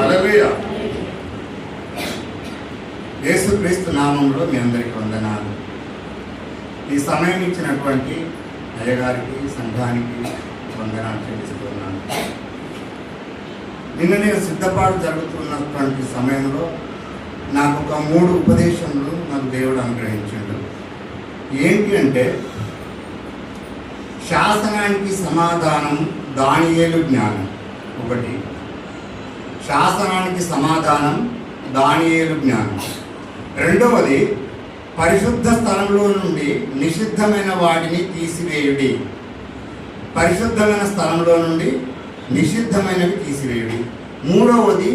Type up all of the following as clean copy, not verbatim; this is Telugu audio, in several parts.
హల్లెలూయా. యేసుక్రీస్తు నామంలో మీ అందరికీ వందనాలు. ఈ సమయం ఇచ్చినటువంటి అయ్యగారికి, సంఘానికి వందనాలు చెల్లిస్తున్నాను. నిన్న నేను సిద్ధపాటు జరుగుతున్నటువంటి సమయంలో నాకు ఒక 3 ఉపదేశములు నాకు దేవుడు అనుగ్రహించాడు. ఏంటి అంటే, శాసనానికి సమాధానం దానియేలు జ్ఞానం ఒకటి, శాసనానికి సమాధానం దానియేలు జ్ఞానం. రెండవది, పరిశుద్ధ స్థలంలో నుండి నిషిద్ధమైన వాటిని తీసివేయుడి. పరిశుద్ధమైన స్థలంలో నుండి నిషిద్ధమైనవి తీసివేయుడి. మూడవది,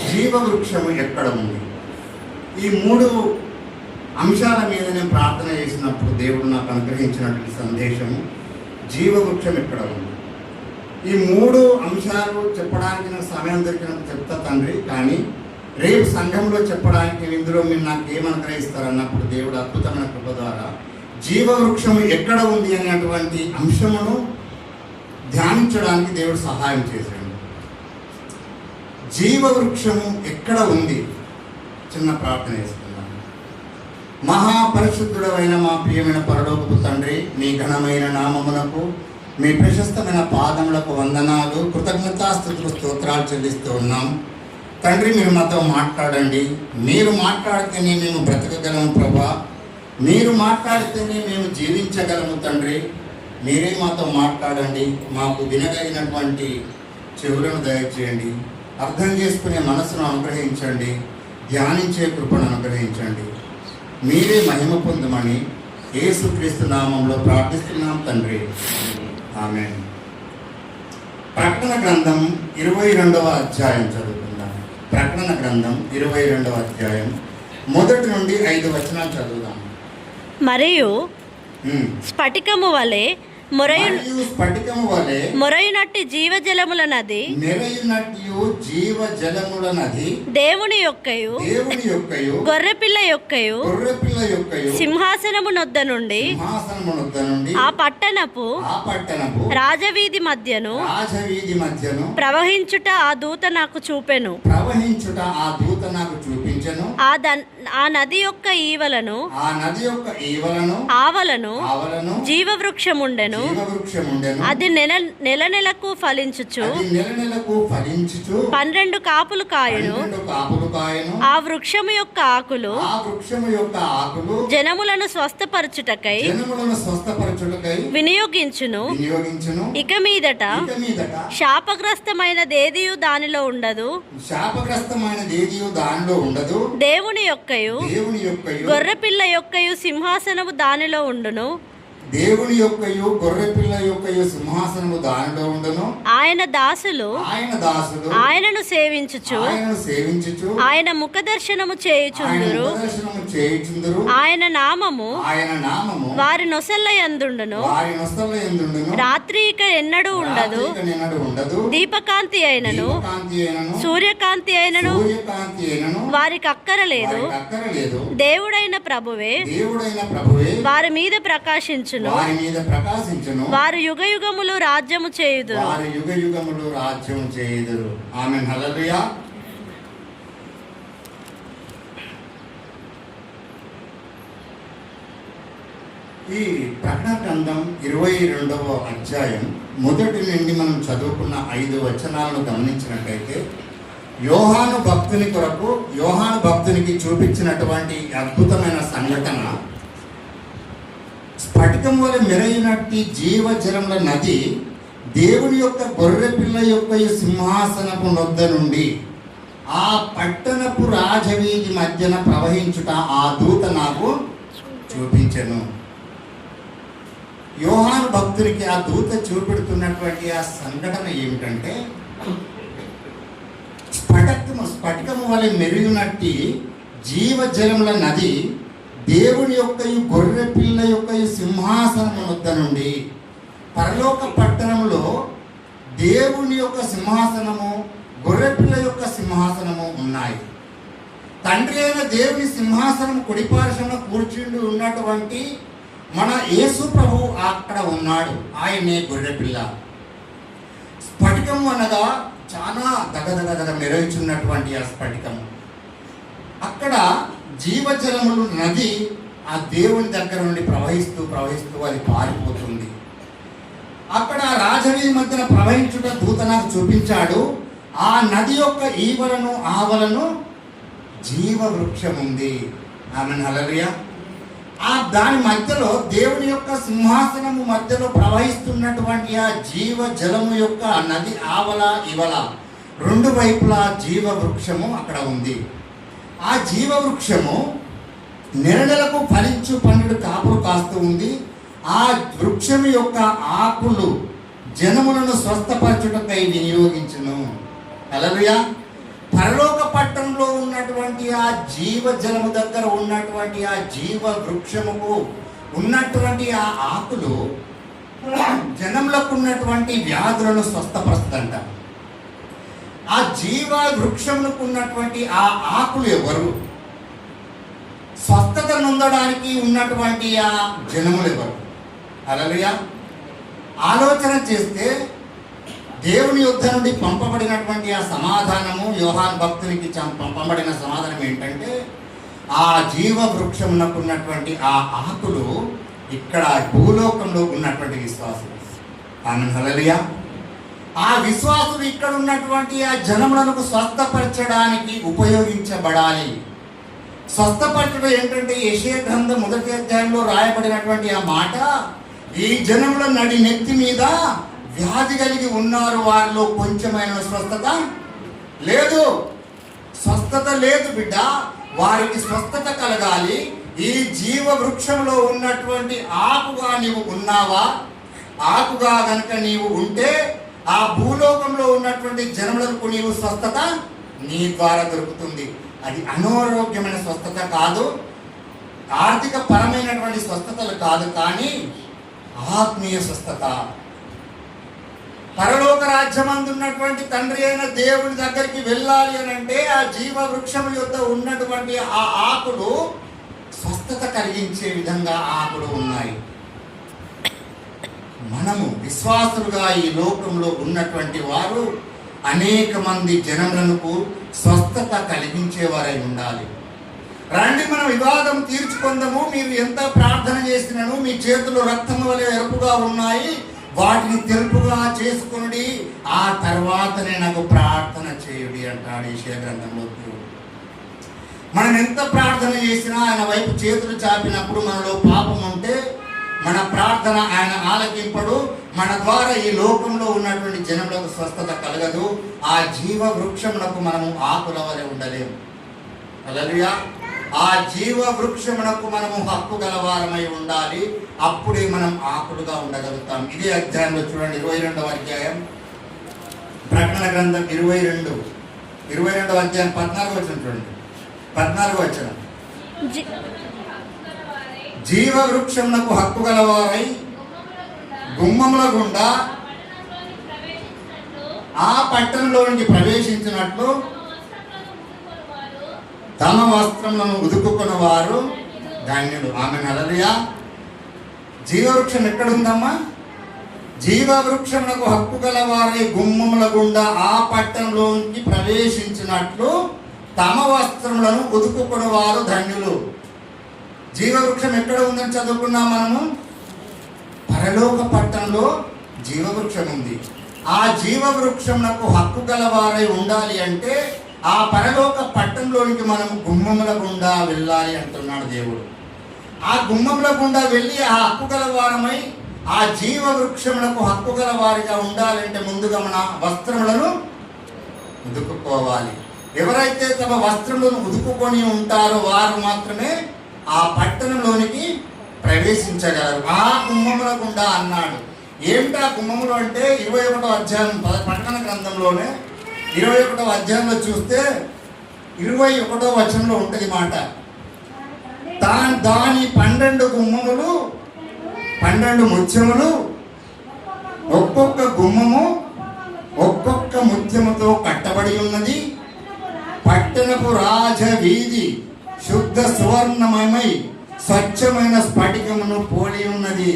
జీవవృక్షము ఎక్కడ ఉంది. ఈ 3 అంశాల మీద నేను ప్రార్థన చేసినప్పుడు దేవుడు నాకు అనుగ్రహించినటువంటి సందేశము, జీవవృక్షం ఎక్కడ ఉంది. ఈ 3 అంశాలు చెప్పడానికి నాకు సమయం దొరికినప్పుడు చెప్తా తండ్రి, కానీ రేపు సంఘంలో చెప్పడానికి ఇందులో మీరు నాకు ఏమనుగ్రహిస్తారన్నప్పుడు దేవుడు అద్భుతమైన కృప ద్వారా జీవవృక్షము ఎక్కడ ఉంది అనేటువంటి అంశమును ధ్యానించడానికి దేవుడు సహాయం చేశాడు. జీవవృక్షము ఎక్కడ ఉంది? చిన్న ప్రార్థన చేసుకున్నాను. మహాపరిశుద్ధుడైన మా ప్రియమైన పరలోకపు తండ్రి, మీ ఘనమైన నామమునకు, మీ ప్రశస్తమైన పాదములకు వందనాలు, కృతజ్ఞతాస్తుతులు, స్తోత్రాలు చెల్లిస్తూ ఉన్నాం. తండ్రి, మీరు మాతో మాట్లాడండి. మీరు మాట్లాడితేనే మేము బ్రతకగలము ప్రభా. మీరు మాట్లాడితేనే మేము జీవించగలము తండ్రి. మీరే మాతో మాట్లాడండి. మాకు వినగలిగినటువంటి చెవులను దయచేయండి. అర్థం చేసుకునే మనసును అనుగ్రహించండి. ధ్యానించే కృపను అనుగ్రహించండి. మీరే మహిమ పొందమని యేసుక్రీస్తు నామంలో ప్రార్థిస్తున్నాం తండ్రి, ఆమేన్. ప్రకటన గ్రంథం 22వ అధ్యాయం చదువుకుందాం. ప్రకటన గ్రంథం 22వ అధ్యాయం 1 నుండి 5 వచనాలు చదువుదాం. మరియు స్ఫటికము వలె మొరయునట్టి జీవజలముల నది, దేవుని యొక్కయు గొర్రెపిల్ల యొక్కయు సింహాసనము నొద్ద నుండి ఆ పట్టణపు రాజవీధి మధ్యను ప్రవహించుట ఆ దూత నాకు చూపెను. ఆ నది యొక్క ఈవలను ఆవలను జీవవృక్షముండెను. అది నెల నెలకు ఫలించుచు 12 కాపులు కాయును. ఆ వృక్షము యొక్క ఆకులు జనములను స్వస్థపరచుటకై వినియోగించును. ఇక మీదట శాపగ్రస్తమైనదేదియు దానిలో ఉండదు. దేవుని యొక్కయు గొర్రెపిల్ల యొక్కయు సింహాసనము దానిలో ఉండును. దేవుని యొక్కయు గొర్రెపిల్ల యొక్కయు సింహాసనము దానిలో ఉండును. ఆయన దాసులు ఆయనను సేవించుచు ఆయన ముఖ దర్శనము చేయుచుందురు. ఆయన నామము వారి నొసళ్ళ యందుండును. రాత్రి ఇక ఎన్నడూ ఉండదు. దీపకాంతి అయినను సూర్యకాంతి అయినను వారికి అక్కరలేదు. దేవుడైన ప్రభువే వారి మీద ప్రకాశించును. వారు యుగయుగములు రాజ్యము చేయుదురు. ఆమేన్. హల్లెలూయా. ఈ ప్రకటన గ్రంథం 22వ అధ్యాయం 1 నుండి మనం చదువుకున్న 5 వచనాలను గమనించినట్లయితే, యోహాను భక్తునికి చూపించినటువంటి అద్భుతమైన సంఘటన, స్ఫటికం వలె మెరయినట్టి జీవజలముల నది దేవుని యొక్క గొర్రెపిల్ల యొక్క సింహాసనపు నొద్ద నుండి ఆ పట్టణపు రాజవీధి మధ్యన ప్రవహించుట ఆ దూత నాకు చూపించెను. యోహాను భక్తునికి ఆ దూత చూపెడుతున్నటువంటి ఆ సంఘటన ఏమిటంటే, స్ఫటికము వలె మెరుగునట్టి జీవజలముల నది దేవుని యొక్కయు గొర్రెపిల్ల యొక్కయు సింహాసనము వద్ద నుండి. పరలోక పట్టణంలో దేవుని యొక్క సింహాసనము, గొర్రెపిల్ల యొక్క సింహాసనము ఉన్నాయి. తండ్రి అయిన దేవుని సింహాసనం కుడిపార్శ్వన కూర్చుండి ఉన్నటువంటి మన యేసు ప్రభు అక్కడ ఉన్నాడు. ఆయనే గొర్రెపిల్ల. స్ఫటికం అనగా చాలా దగదగదగ మెరుగుచున్నటువంటి ఆ స్ఫటికము. అక్కడ జీవజలములు నది ఆ దేవుని దగ్గర నుండి ప్రవహిస్తూ ప్రవహిస్తూ అది పారిపోతుంది. అక్కడ రాజవీధి మధ్యన ప్రవహించుట దూత నాకు చూపించాడు. ఆ నది యొక్క ఈవలను ఆవలను జీవ వృక్షం ఉంది. ఆమె హల్లెలూయా. దాని మధ్యలో దేవుని యొక్క సింహాసనము మధ్యలో ప్రవహిస్తున్నటువంటి ఆ జీవ జలము యొక్క నది ఆవల ఇవల రెండు వైపులా జీవ వృక్షము అక్కడ ఉంది. ఆ జీవ వృక్షము నెలలకు ఫలించు పండుడు కాపులు కాస్తూ ఉంది. ఆ వృక్షము యొక్క ఆకులు జనములను స్వస్థపరచుటకై వినియోగించును. హల్లెలూయా. పరలోక పట్టణంలో ఉన్నటువంటి ఆ జీవ జలము దగ్గర ఉన్నటువంటి ఆ జీవ వృక్షముకు ఉన్నటువంటి ఆ ఆకులు జనములకు ఉన్నటువంటి వ్యాధులను స్వస్థపరుస్తుందంట. ఆ జీవ వృక్షములకు ఉన్నటువంటి ఆ ఆకులు ఎవరు? స్వస్థత నొందడానికి ఉన్నటువంటి ఆ జనములు ఎవరు? హల్లెలూయా. ఆలోచన చేస్తే దేవుని యుద్ధ నుండి పంపబడినటువంటి ఆ సమాధానము, యోహాన్ భక్తునికి పంపబడిన సమాధానం ఏంటంటే ఆ జీవ వృక్షమునకు ఉన్నటువంటి ఆ ఆకులు ఇక్కడ భూలోకంలో ఉన్నటువంటి విశ్వాసులు. ఆమె హల్లెలూయా. ఆ విశ్వాసులు ఇక్కడ ఉన్నటువంటి ఆ జనములను స్వస్థపరచడానికి ఉపయోగించబడాలి. స్వస్థపరచడం ఏంటంటే యెషయా గ్రంథం 1వ అధ్యాయంలో రాయబడినటువంటి ఆ మాట, ఈ జనముల నడి నెత్తి మీద వ్యాధి కలిగి ఉన్నారు, వారిలో కొంచెమైన స్వస్థత లేదు. స్వస్థత లేదు బిడ్డ. వారికి స్వస్థత కలగాలి. ఈ జీవ వృక్షంలో ఉన్నటువంటి ఆకుగా నీవు ఉన్నావా? ఆకుగా గనుక నీవు ఉంటే ఆ భూలోకంలో ఉన్నటువంటి జనములకు నీవు స్వస్థత నీ ద్వారా దొరుకుతుంది. అది అనారోగ్యమైన స్వస్థత కాదు, ఆర్థిక పరమైనటువంటి స్వస్థతలు కాదు, కానీ ఆత్మీయ స్వస్థత. పరలోక రాజ్యమందు ఉన్నటువంటి తండ్రి అయిన దేవుని దగ్గరికి వెళ్ళాలి అని అంటే ఆ జీవ వృక్షం యొద్ద ఉన్నటువంటి ఆ ఆకులు స్వస్థత కలిగించే విధంగా ఆకులు ఉన్నాయి. మనము విశ్వాసులుగా ఈ లోకంలో ఉన్నటువంటి వారు అనేక మంది జనములకు స్వస్థత కలిగించేవారై ఉండాలి. రండి మనం వివాదం తీర్చుకుందాము. మీరు ఎంత ప్రార్థన చేసినాను, మీ చేతులు రక్తము వలె ఎరుపుగా ఉన్నాయి, వాటిని తెలుపుగా చేసుకుని ఆ తర్వాతనే నాకు ప్రార్థన చేయుడి అంటాడు యెషయా గ్రంథంలో దేవుడు. మనం ఎంత ప్రార్థన చేసినా ఆయన వైపు చేతులు చాపినప్పుడు మనలో పాపం ఉంటే మన ప్రార్థన ఆయన ఆలకింపడు. మన ద్వారా ఈ లోకంలో ఉన్నటువంటి జనములకు స్వస్థత కలగదు. ఆ జీవ వృక్షమునకు మనము ఆకుల వలె ఉండలేము. హల్లెలూయా. ఆ జీవ వృక్షమునకు మనము హక్కు గలవారమై ఉండాలి. అప్పుడే మనం ఆకులుగా ఉండగలుగుతాం. ఇదే అధ్యాయంలో చూడండి, 22వ అధ్యాయం ప్రకటన గ్రంథం 22వ అధ్యాయం 14వ వచనం చూడండి. 14వ వచనం, జీవ వృక్షమునకు హక్కు గలవారై గుమ్మముల గుండా ఆ పట్టణంలో నుంచి ప్రవేశించినట్లు తమ వస్త్రములను ఉదుకుకున్న వారు ధన్యులు. ఆమె హల్లెలూయా. జీవవృక్షం ఎక్కడుందమ్మా? జీవవృక్షమునకు హక్కు గలవారై గుమ్మముల గుండా ఆ పట్టణంలోకి ప్రవేశించినట్లు తమ వస్త్రములను ఉదుకుకున్న వారు ధన్యులు. జీవవృక్షం ఎక్కడ ఉందని చదువుకున్నాం మనము. పరలోక పట్టణంలో జీవవృక్షం ఉంది. ఆ జీవవృక్షమునకు హక్కు గలవారై ఉండాలి అంటే ఆ పరలోక పట్టణంలోనికి మనము గుమ్మముల గుండా వెళ్ళాలి అంటున్నాడు దేవుడు. ఆ గుమ్మముల గుండా వెళ్ళి ఆ హక్కు గలవారమై ఆ జీవ వృక్షములకు హక్కు గలవారిగా ఉండాలంటే ముందుగా మన వస్త్రములను ఉదుకుకోవాలి. ఎవరైతే తమ వస్త్రములను ఉదుకుకొని ఉంటారో వారు మాత్రమే ఆ పట్టణంలోనికి ప్రవేశించగలరు. ఆ గుమ్మముల గుండా అన్నాడు. ఏమిటా గుమ్మములు అంటే 21వ అధ్యాయం ప్రకటన గ్రంథంలోనే 21వ అధ్యాయంలో చూస్తే 21వ వచనంలో ఉంటుంది మాట, దాని 12 గుమ్మములు 12 ముత్యములు, ఒక్కొక్క గుమ్మము ఒక్కొక్క ముత్యముతో కట్టబడి ఉన్నది. పట్టణపు రాజవీధి శుద్ధ సువర్ణమయమై స్వచ్ఛమైన స్ఫటికమును పోలి ఉన్నది.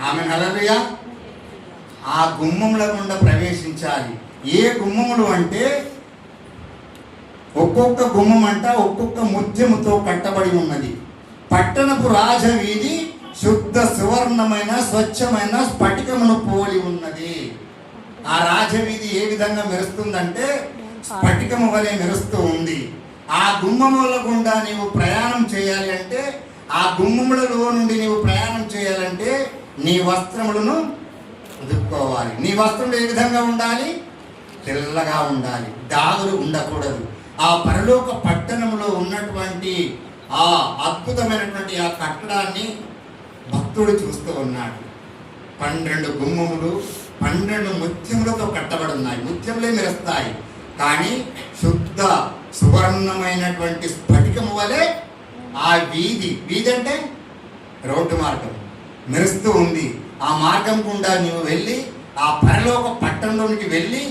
ఆమె హల్లెలూయా. ఆ గుమ్మముల గుండా ప్రవేశించాలి. ఏ గుమ్మములు అంటే ఒక్కొక్క గుమ్మం అంట ఒక్కొక్క ముత్యముతో కట్టబడి ఉన్నది. పట్టణపు రాజవీధి శుద్ధ సువర్ణమైన స్వచ్ఛమైన స్ఫటికమును పోలి ఉన్నది. ఆ రాజవీధి ఏ విధంగా మెరుస్తుందంటే స్ఫటికము వలె మెరుస్తూ ఉంది. ఆ గుమ్మముల గుండా నీవు ప్రయాణం చేయాలి అంటే, ఆ గుమ్మములలో నుండి నీవు ప్రయాణం చేయాలంటే నీ వస్త్రములను ఉదుక్కోవాలి. నీ వస్త్రములు ఏ విధంగా ఉండాలి? తెల్లగా ఉండాలి, దాగులు ఉండకూడదు. ఆ పరలోక పట్టణంలో ఉన్నటువంటి ఆ అద్భుతమైనటువంటి ఆ కట్టడాన్ని భక్తుడు చూస్తూ ఉన్నాడు. 12 గుమ్మములు 12 ముత్యములతో కట్టబడి ఉన్నాయి. ముత్యములే మెరుస్తాయి, కానీ శుద్ధ సువర్ణమైనటువంటి స్ఫటికము వలె ఆ వీధి అంటే రోడ్డు మార్గం మెరుస్తూ ఉంది. ఆ మార్గం గుండా నీవు వెళ్ళి ఆ పరలోక పట్టణంలోనికి వెళ్ళి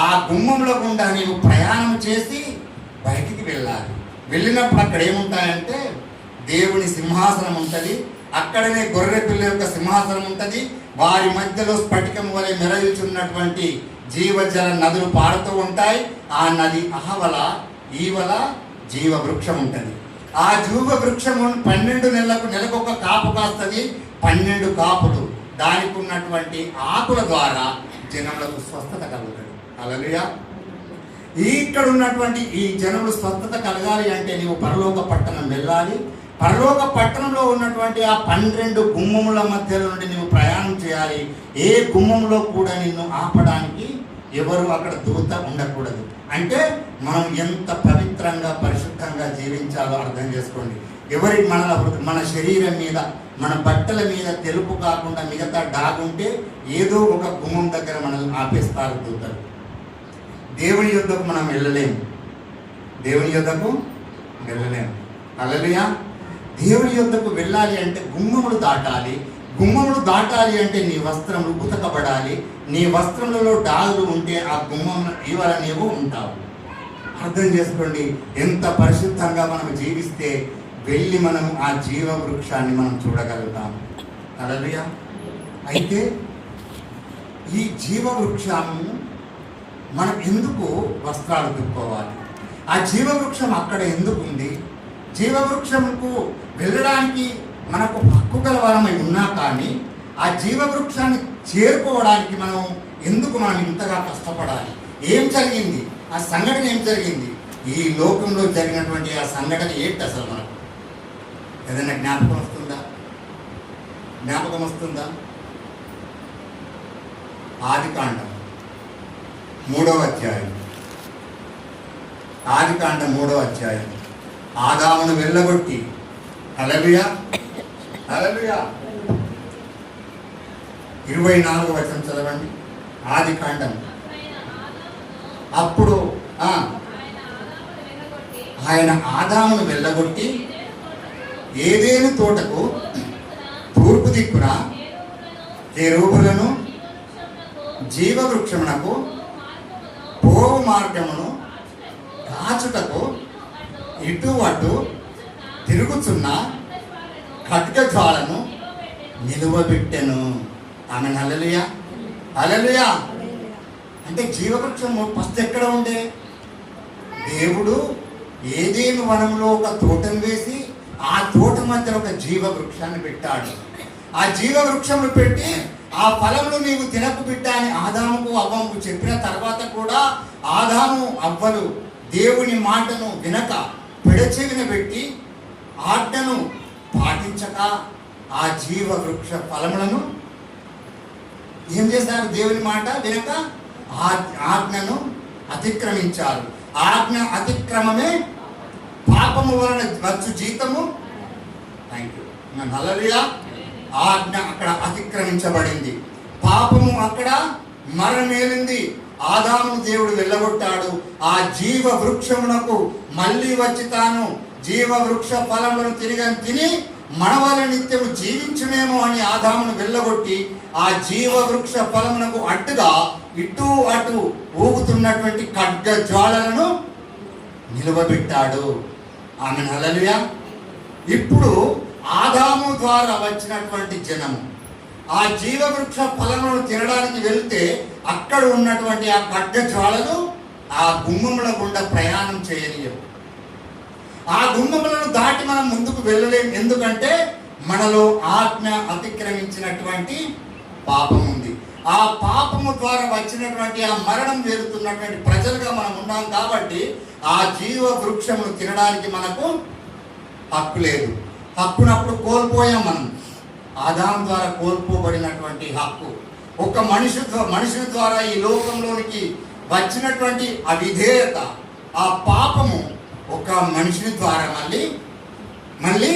ఆ గుమ్మంలో గుండా నీవు ప్రయాణం చేసి బయటికి వెళ్ళాలి. వెళ్ళినప్పుడు అక్కడ ఏముంటాయంటే దేవుని సింహాసనం ఉంటుంది. అక్కడనే గొర్రె పిల్ల యొక్క సింహాసనం ఉంటుంది. వారి మధ్యలో స్ఫటికం వలె మెరయుచున్నటువంటి జీవజల నదులు పారుతూ ఉంటాయి. ఆ నది ఆవల ఈవల జీవ వృక్షం ఉంటుంది. ఆ జీవ వృక్షము 12 నెలకొక కాపు కాస్తుంది. 12 కాపులు దానికి ఉన్నటువంటి ఆకుల ద్వారా జనములకు స్వస్థత కలుగుతుంది. హల్లెలూయా. ఇక్కడ ఉన్నటువంటి ఈ జనములు స్వస్థత కలగాలి అంటే నీవు పరలోక పట్టణం వెళ్ళాలి. పరలోక పట్టణంలో ఉన్నటువంటి ఆ 12 గుమ్మముల మధ్యలో నుండి నీవు ప్రయాణం చేయాలి. ఏ గుమ్మంలో కూడా నిన్ను ఆపడానికి ఎవరు అక్కడ దూత ఉండకూడదు. అంటే మనం ఎంత పవిత్రంగా పరిశుద్ధంగా జీవించాలో అర్థం చేసుకోండి. ఎవరి మన శరీరం మీద మన బట్టల మీద తెలుపు కాకుండా మిగతా డాగుంటే ఏదో ఒక గుమ్మం దగ్గర మనల్ని ఆపేస్తారు దూతలు. దేవుని యొద్దకు మనం వెళ్ళలేము. దేవుని యొద్దకు వెళ్ళలేము. హల్లెలూయా. దేవుని యొద్దకు వెళ్ళాలి అంటే గుమ్మములు దాటాలి. గుమ్మములు దాటాలి అంటే నీ వస్త్రములు ఉతకబడాలి. నీ వస్త్రములలో డాగులు ఉంటే ఆ గుమ్మం ఇవాళ నీవు ఉంటావు. అర్థం చేసుకోండి, ఎంత పరిశుద్ధంగా మనం జీవిస్తే వెళ్ళి మనం ఆ జీవ వృక్షాన్ని మనం చూడగలుగుతాం. హల్లెలూయా. అయితే ఈ జీవ వృక్షాన్ని మనం ఎందుకు వస్త్రాలు దుక్కోవాలి? ఆ జీవవృక్షం అక్కడ ఎందుకు ఉంది? జీవవృక్షంకు వెళ్ళడానికి మనకు హక్కు గలవారమై ఉన్నా కానీ ఆ జీవవృక్షాన్ని చేరుకోవడానికి మనం ఇంతగా కష్టపడాలి? ఏం జరిగింది? ఆ సంఘటన ఏం జరిగింది? ఈ లోకంలో జరిగినటువంటి ఆ సంఘటన ఏంటి అసలు? మనకు ఏదైనా జ్ఞాపకం వస్తుందా? ఆదికాండం 3వ అధ్యాయం. ఆదికాండం 3వ అధ్యాయం. ఆదామును వెళ్ళగొట్టి, హల్లెలూయా హల్లెలూయా, 24వ వచనం చదవండి. ఆదికాండం. అప్పుడు ఆయన ఆదామును వెళ్ళగొట్టి ఏదేను తోటకు తూర్పు దిక్కున కెరూబులను జీవవృక్షమునకు పోవు మార్గమును కాచుటకు ఇటు అటు తిరుగుచున్న ఖడ్గజ్వాలను నిలువబెట్టెను. ఆమె హల్లెలూయా హల్లెలూయా. అంటే జీవవృక్షము ఫస్ట్ ఎక్కడ ఉండే? దేవుడు ఏదేను వనంలో ఒక తోటం వేసి ఆ తోట మధ్యలో ఒక జీవవృక్షాన్ని పెట్టాడు. ఆ జీవవృక్షమును పెట్టి ఆ ఫలమును నీవు తినకు బిడ్డ అని ఆదాముకు అవ్వకు చెప్పిన తర్వాత కూడా ఆదాము అవ్వలు దేవుని మాటను వినక పెడచెవిన పెట్టి ఆజ్ఞను పాటించక ఆ జీవవృక్ష ఫలములను ఏం చేశారు? దేవుని మాట వినక ఆజ్ఞను అతిక్రమించారు. ఆజ్ఞ అతిక్రమమే పాపము వలన వచ్చు జీతము. హల్లెలూయా. ఆజ్ఞ అక్కడ అతిక్రమించబడింది. పాపము అక్కడ మరణమేలింది. ఆదామును దేవుడు వెళ్ళగొట్టాడు. ఆ జీవ వృక్షమునకు మళ్ళీ వచ్చి తాను జీవ వృక్ష ఫలములను తిని మనవల నిత్యము జీవించునేమో అని ఆదామును వెళ్ళగొట్టి ఆ జీవ వృక్ష ఫలమునకు అడ్డుగా ఇటు అటు ఊగుతున్నటువంటి ఖడ్గ జ్వాలలను నిలువబెట్టాడు. ఆమె హల్లెలూయా. ఇప్పుడు ఆదాము ద్వారా వచ్చినటువంటి జనము ఆ జీవవృక్ష ఫలములను తినడానికి వెళ్తే అక్కడ ఉన్నటువంటి ఆ ఖడ్గ జ్వాలలు ఆ గుమ్మముల గుండా ప్రయాణం చేయలేవు. ఆ గుమ్మములను దాటి మనం ముందుకు వెళ్ళలేము. ఎందుకంటే మనలో ఆజ్ఞ అతిక్రమించినటువంటి పాపం ఉంది. ఆ పాపము ద్వారా వచ్చినటువంటి ఆ మరణం వేరుతున్నటువంటి ప్రజలుగా మనం ఉన్నాం. కాబట్టి ఆ జీవ వృక్షమును తినడానికి మనకు హక్కు లేదు. హక్కునప్పుడు కోల్పోయాం. మనం ఆదాము ద్వారా కోల్పోబడినటువంటి హక్కు ఒక మనుషుని ద్వారా ఈ లోకంలోనికి వచ్చినటువంటి అవిధేయత, ఆ పాపము ఒక మనిషిని ద్వారా మళ్ళీ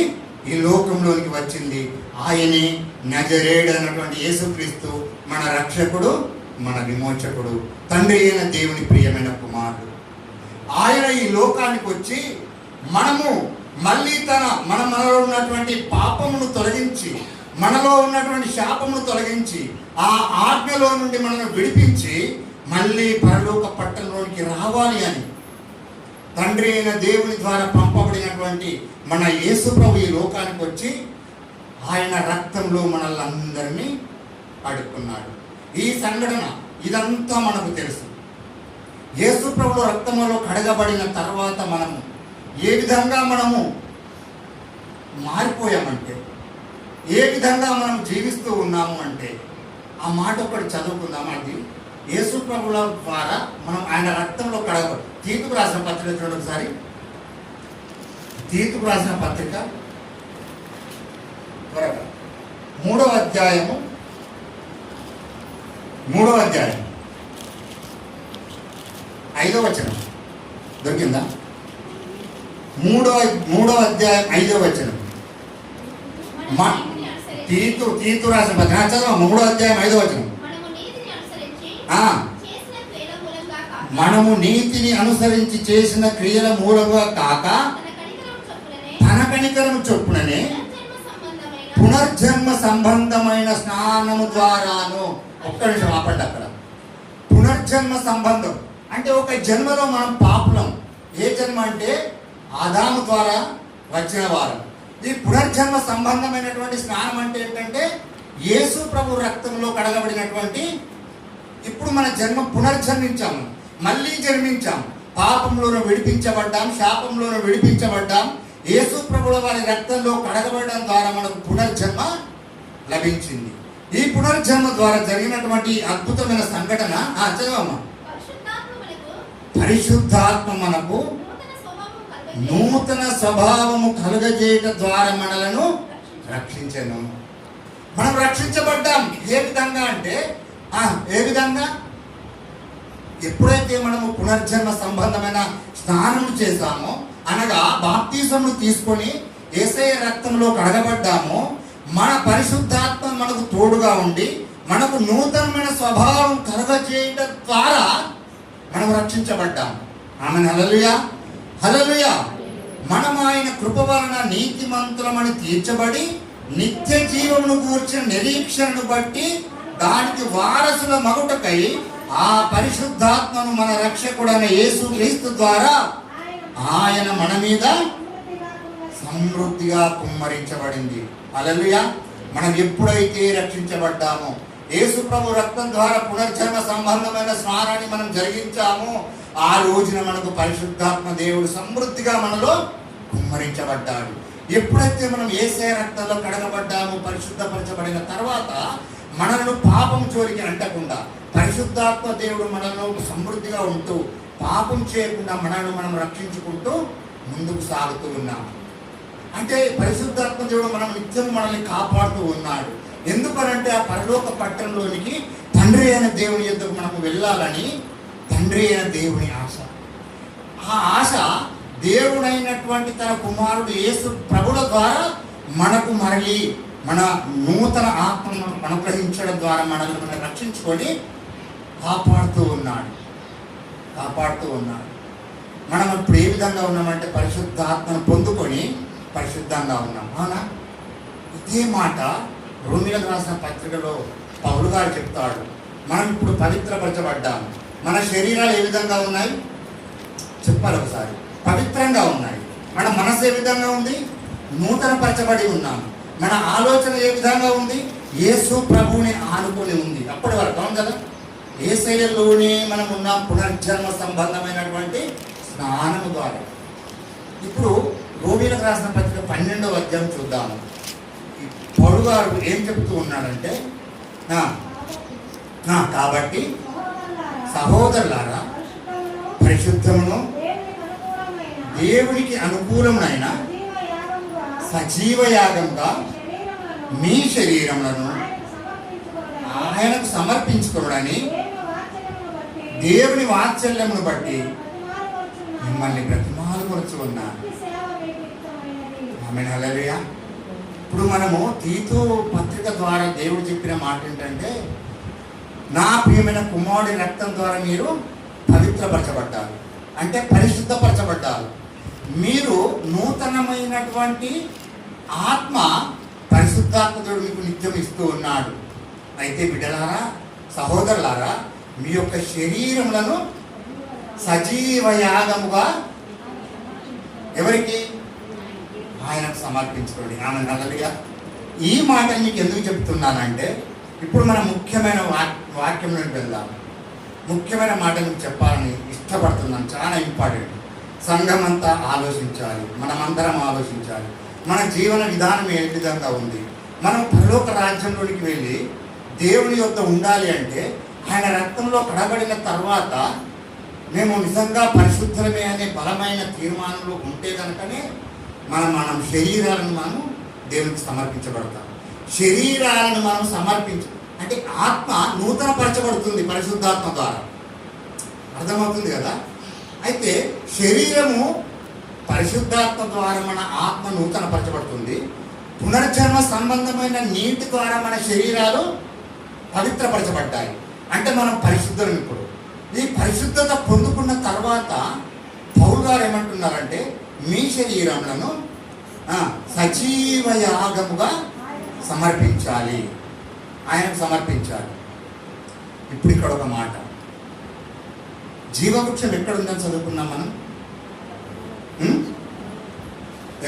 ఈ లోకంలోనికి వచ్చింది. ఆయనే నజరేయుడు అన్నటువంటి యేసుక్రీస్తు, మన రక్షకుడు, మన విమోచకుడు, తండ్రి అయిన దేవుని ప్రియమైన కుమారుడు. ఆయన ఈ లోకానికి వచ్చి మనము మళ్ళీ మనలో ఉన్నటువంటి పాపమును తొలగించి, మనలో ఉన్నటువంటి శాపమును తొలగించి, ఆ ఆజ్ఞలో నుండి మనల్ని విడిపించి మళ్ళీ పరలోక పట్టణంలోనికి రావాలి అని తండ్రి అయిన దేవుని ద్వారా పంపబడినటువంటి మన యేసు ప్రభు ఈ లోకానికి వచ్చి ఆయన రక్తంలో మనల్ని అడుక్కున్నాడు. ఈ సంఘటన ఇదంతా మనకు తెలుసు. యేసు ప్రభు రక్తంలో కడగబడిన తర్వాత మనము ఏ విధంగా మనము మారిపోయామంటే, ఏ విధంగా మనం జీవిస్తూ ఉన్నాము అంటే ఆ మాట ఒకటి చదువుకుందాం. అది యేసు ప్రభుల ద్వారా మనం ఆయన రక్తంలో కడగబడి. తీతుకు రాసిన పత్రిక చూడండి ఒకసారి. తీతుకు రాసిన పత్రిక త్వరగా 3వ అధ్యాయము 5వ వచనం దొరికిందా? 3వ అధ్యాయం 5వ వచనం. తీతు రాసిన పత్రిక చదవ. 3వ అధ్యాయం 5వ వచనం. మనము నీతిని అనుసరించి చేసిన క్రియల మూలంగా కాక తన కనికరము చొప్పుననే పునర్జన్మ సంబంధమైన స్నానము ద్వారాను. ఒక్క నిమిషం ఆపండి అక్కడ. పునర్జన్మ సంబంధం అంటే ఒక జన్మలో మనం పాపులం. ఏ జన్మ అంటే ఆదాము ద్వారా వచ్చిన వారు. ఈ పునర్జన్మ సంబంధమైనటువంటి స్నానం అంటే ఏంటంటే యేసు ప్రభు రక్తంలో కడగబడినటువంటి, ఇప్పుడు మన జన్మ పునర్జన్మించాము, మళ్ళీ జన్మించాం, పాపంలోనూ విడిపించబడ్డాం, శాపంలోనూ విడిపించబడ్డాం. యేసు ప్రభుల వారి రక్తంలో కడగబడడం ద్వారా మనకు పునర్జన్మ లభించింది. ఈ పునర్జన్మ ద్వారా జరిగినటువంటి అద్భుతమైన సంఘటన చదవమ్మా. పరిశుద్ధాత్మ మనకు నూతన స్వభావము కలుగజేయటం ద్వారా మనలను రక్షించెను. మనం రక్షించబడ్డాం. ఏ విధంగా అంటే ఏ విధంగా? ఎప్పుడైతే మనము పునర్జన్మ సంబంధమైన స్నానం చేశామో, అనగా బాప్తిజంను తీసుకొని యేసయ్య రక్తంలో కడగబడ్డామో, మన పరిశుద్ధాత్మ మనకు తోడుగా ఉండి మనకు నూతనమైన స్వభావం కలుగజేయటం ద్వారా మనం రక్షించబడ్డాం. ఆమెన్. హల్లెలూయా, హల్లెలూయా. మనం ఆయన కృప వలన నీతిమంతులమని తీర్చబడి నిత్య జీవమును గూర్చిన నిరీక్షణను బట్టి దానికి వారసుల మగుటకై ఆ పరిశుద్ధాత్మను మన రక్షకుడైన యేసు క్రీస్తు ద్వారా ఆయన మన మీద సమృద్ధిగా కుమ్మరించబడింది. హల్లెలూయా. మనం ఎప్పుడైతే రక్షించబడ్డామో, యేసు ప్రభు రక్తం ద్వారా పునర్జన్మ సంబంధమైన స్నానాన్ని మనం జరిగించామో, ఆ రోజున మనకు పరిశుద్ధాత్మ దేవుడు సమృద్ధిగా మనలో కుమ్మరించబడ్డాడు. ఎప్పుడైతే మనం యేసయ్య రక్తంలో కడగబడ్డామో, పరిశుద్ధపరచబడిన తర్వాత మనలను పాపం జోలికి అంటకుండా పరిశుద్ధాత్మ దేవుడు మనలో సమృద్ధిగా ఉంటూ పాపం చేయకుండా మనల్ని మనం రక్షించుకుంటూ ముందుకు సాగుతూ ఉన్నాం. అంటే పరిశుద్ధాత్మ దేవుడు మనం నిత్యం మనల్ని కాపాడుతూ ఉన్నాడు. ఎందుకనంటే ఆ పరలోక పట్టణంలోనికి తండ్రి అయిన దేవుని యొద్దకు మనకు వెళ్ళాలని తండ్రి అయిన దేవుని ఆశ. ఆ ఆశ దేవుడైనటువంటి తన కుమారుడు యేసు ప్రభుల ద్వారా మనకు మరలి మన నూతన ఆత్మను అనుగ్రహించడం ద్వారా మనల్ని మనం రక్షించుకొని కాపాడుతూ ఉన్నాడు. మనం ఇప్పుడు ఏ విధంగా ఉన్నామంటే పరిశుద్ధాత్మను పొందుకొని పరిశుద్ధంగా ఉన్నాం. అవునా? ఇదే మాట రోమీయులకు రాసిన పత్రికలో పౌలు గారు చెప్తాడు. మనం ఇప్పుడు పవిత్రపరచబడ్డాము. మన శరీరాలు ఏ విధంగా ఉన్నాయి చెప్పాలి ఒకసారి. పవిత్రంగా ఉన్నాయి. మన మనసు ఏ విధంగా ఉంది? నూతన పరచబడి ఉన్నాము. మన ఆలోచన ఏ విధంగా ఉంది? యేసు ప్రభువుని ఆనుకొని ఉంది. అప్పటి వరకు అవును కదా. యేసయ్యలోనే మనం ఉన్న పునర్జన్మ సంబంధమైనటువంటి స్నానము ద్వారా. ఇప్పుడు రోమీయులకు రాసిన పత్రిక 12వ అధ్యాయం చూద్దాము. పౌలు గారు ఏం చెప్తూ ఉన్నాడంటే, కాబట్టి సహోదరులారా, పరిశుద్ధమును దేవునికి అనుకూలమైన సజీవ యాగంగా మీ శరీరములను ఆయనకు సమర్పించుకోవడని దేవుని వాత్సల్యమును బట్టి మిమ్మల్ని బ్రతిమాలుకొనుచున్నా. ఆమేన్, హల్లెలూయా. ఇప్పుడు మనము తీతు పత్రిక ద్వారా దేవుడు చెప్పిన మాట ఏంటంటే, నా ప్రియమైన కుమారుడి రక్తం ద్వారా మీరు పవిత్రపరచబడ్డారు, అంటే పరిశుద్ధపరచబడ్డారు. మీరు నూతనమైనటువంటి ఆత్మ పరిశుద్ధాత్మతుడు మీకు నిత్యం ఇస్తూ ఉన్నాడు. అయితే బిడ్డలారా, సహోదరులారా, మీ యొక్క శరీరములను సజీవ యాగముగా ఎవరికి? ఆయనకు సమర్పించుకోండి. ఆమె నల్లదిగా. ఈ మాటలు మీకు ఎందుకు చెప్తున్నానంటే, ఇప్పుడు మనం ముఖ్యమైన వాక్యంలోకి వెళ్దాం. ముఖ్యమైన మాట మీకు చెప్పాలని ఇష్టపడుతున్నాను, చాలా ఇంపార్టెంట్. సంఘం అంతా ఆలోచించాలి, మనమందరం ఆలోచించాలి. మన జీవన విధానం ఏ విధంగా ఉంది? మనం పరలోక రాజ్యంలోనికి వెళ్ళి దేవుని యొక్క ఉండాలి అంటే, ఆయన రక్తంలో కడబడిన తర్వాత మేము నిజంగా పరిశుద్ధమే అనే బలమైన తీర్మానంలో ఉంటే కనుకనే మనం శరీరాలను మనం దేవునికి సమర్పించబడతాం. శరీరాలను మనం అంటే ఆత్మ నూతనపరచబడుతుంది పరిశుద్ధాత్మ ద్వారా. అర్థమవుతుంది కదా? అయితే శరీరము పరిశుద్ధాత్మ ద్వారా మన ఆత్మ నూతనపరచబడుతుంది. పునర్జన్మ సంబంధమైన నీటి ద్వారా మన శరీరాలు పవిత్రపరచబడ్డాయి. అంటే మనం పరిశుద్ధం. ఇప్పుడు ఈ పరిశుద్ధత పొందుకున్న తర్వాత పౌలు గారు ఏమంటున్నారంటే, మీ శరీరములను సజీవ యాగముగా సమర్పించాలి, ఆయనకు సమర్పించాలి. ఇప్పుడు ఇక్కడ ఒక మాట, జీవవృక్షం ఎక్కడుందని చదువుకున్నాం మనం?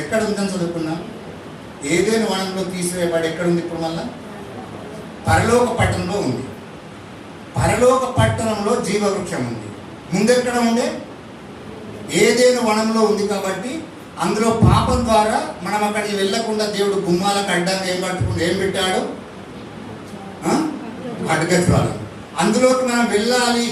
ఎక్కడుందని చదువుకున్నాం? ఏదైనా వనంలో తీసివేయబడి ఎక్కడుంది? ఇప్పుడు మళ్ళా పరలోక పట్టణంలో ఉంది. పరలోక పట్టణంలో జీవవృక్షం ఉంది. ముందెక్కడ ఉండే? ఏదైనా వనంలో ఉంది. కాబట్టి అందులో పాపం ద్వారా మనం అక్కడికి వెళ్ళకుండా దేవుడు గుమ్మాలకు అడ్డంగా ఏం పెట్టాడు? ఖడ్గజ్వాలం. అందులోకి మనం వెళ్ళాలి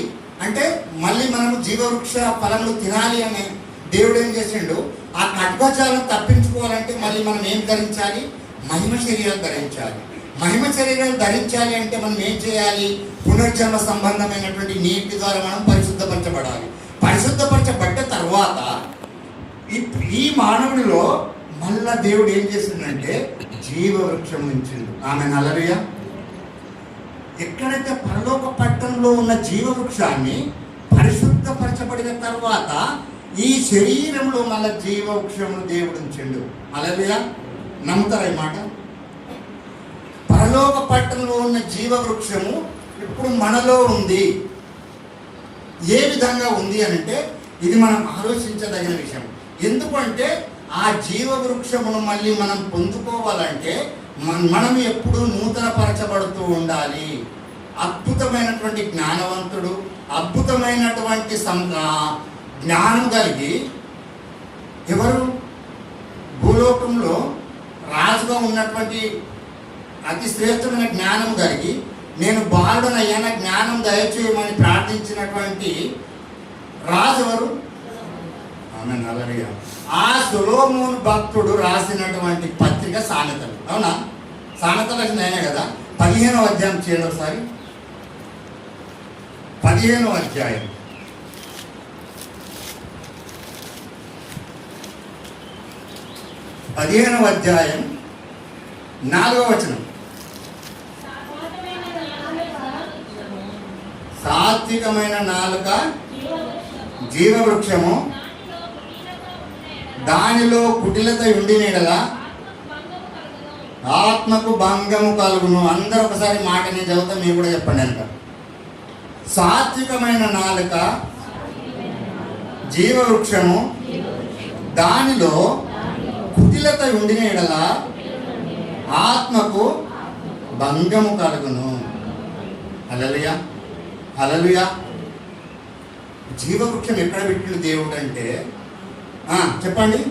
అంటే మళ్ళీ మనము జీవవృక్ష ఫలములు తినాలి అని దేవుడు ఏం చేసిండు? ఆ ఖడ్గజాలం తప్పించుకోవాలంటే మళ్ళీ మనం ఏం ధరించాలి? మహిమ శరీరాలు ధరించాలి. మహిమ శరీరాలు ధరించాలి అంటే మనం ఏం చేయాలి? పునర్జన్మ సంబంధమైనటువంటి నీటి ద్వారా మనం పరిశుద్ధపరచబడాలి. పరిశుద్ధపరచబడ్డ తర్వాత ఈ మానవుడిలో మళ్ళా దేవుడు ఏం చేసిందంటే జీవవృక్షం ఉంచిండు. ఆమె హల్లెలూయా. ఎక్కడైతే పరలోక పట్టణంలో ఉన్న జీవవృక్షాన్ని పరిశుద్ధపరచబడిన తర్వాత ఈ శరీరంలో మళ్ళా జీవవృక్షమును దేవుడు ఉంచిండు. హల్లెలూయా. నమ్ముతారా ఈ మాట? పరలోక పట్టణంలో ఉన్న జీవవృక్షము ఇప్పుడు మనలో ఉంది. ఏ విధంగా ఉంది అంటే, ఇది మనం ఆలోచించదగిన విషయం. ఎందుకంటే ఆ జీవవృక్షమును మళ్ళీ మనం పొందుకోవాలంటే మనం ఎప్పుడూ నూతనపరచబడుతూ ఉండాలి. అద్భుతమైనటువంటి జ్ఞానవంతుడు, అద్భుతమైనటువంటి జ్ఞానం కలిగి ఎవరు? భూలోకంలో రాజుగా ఉన్నటువంటి అతి శ్రేష్టమైన జ్ఞానం కలిగి, నేను బాలుడనయ్యాన జ్ఞానం దయచేయమని ప్రార్థించినటువంటి రాజు ఎవరు? ఆమేన్, హల్లెలూయా. ఆ సొలొమోను భక్తుడు రాసినటువంటి పత్రిక సామెతలు. అవునా? సామెతలు అయినా కదా. 15వ అధ్యాయం చేయండి ఒకసారి. 15వ అధ్యాయం 15వ అధ్యాయం 4వ వచనం. సాత్వికమైన నాలుక జీవవృక్షము, దానిలో కుటిలత ఉండినెడల ఆత్మకు భంగము కలుగును. అందరూ ఒకసారి మాట నేను చదువుతా, మీరు కూడా చెప్పండి అంట. సాత్వికమైన నాలుక జీవవృక్షము, దానిలో కుటిలత ఉండినెడల ఆత్మకు భంగము కలుగును. హల్లెలూయా. హల్లెలూయా. జీవవృక్షం ఎక్కడ పెట్టిన దేవుడు అంటే చెప్పండి.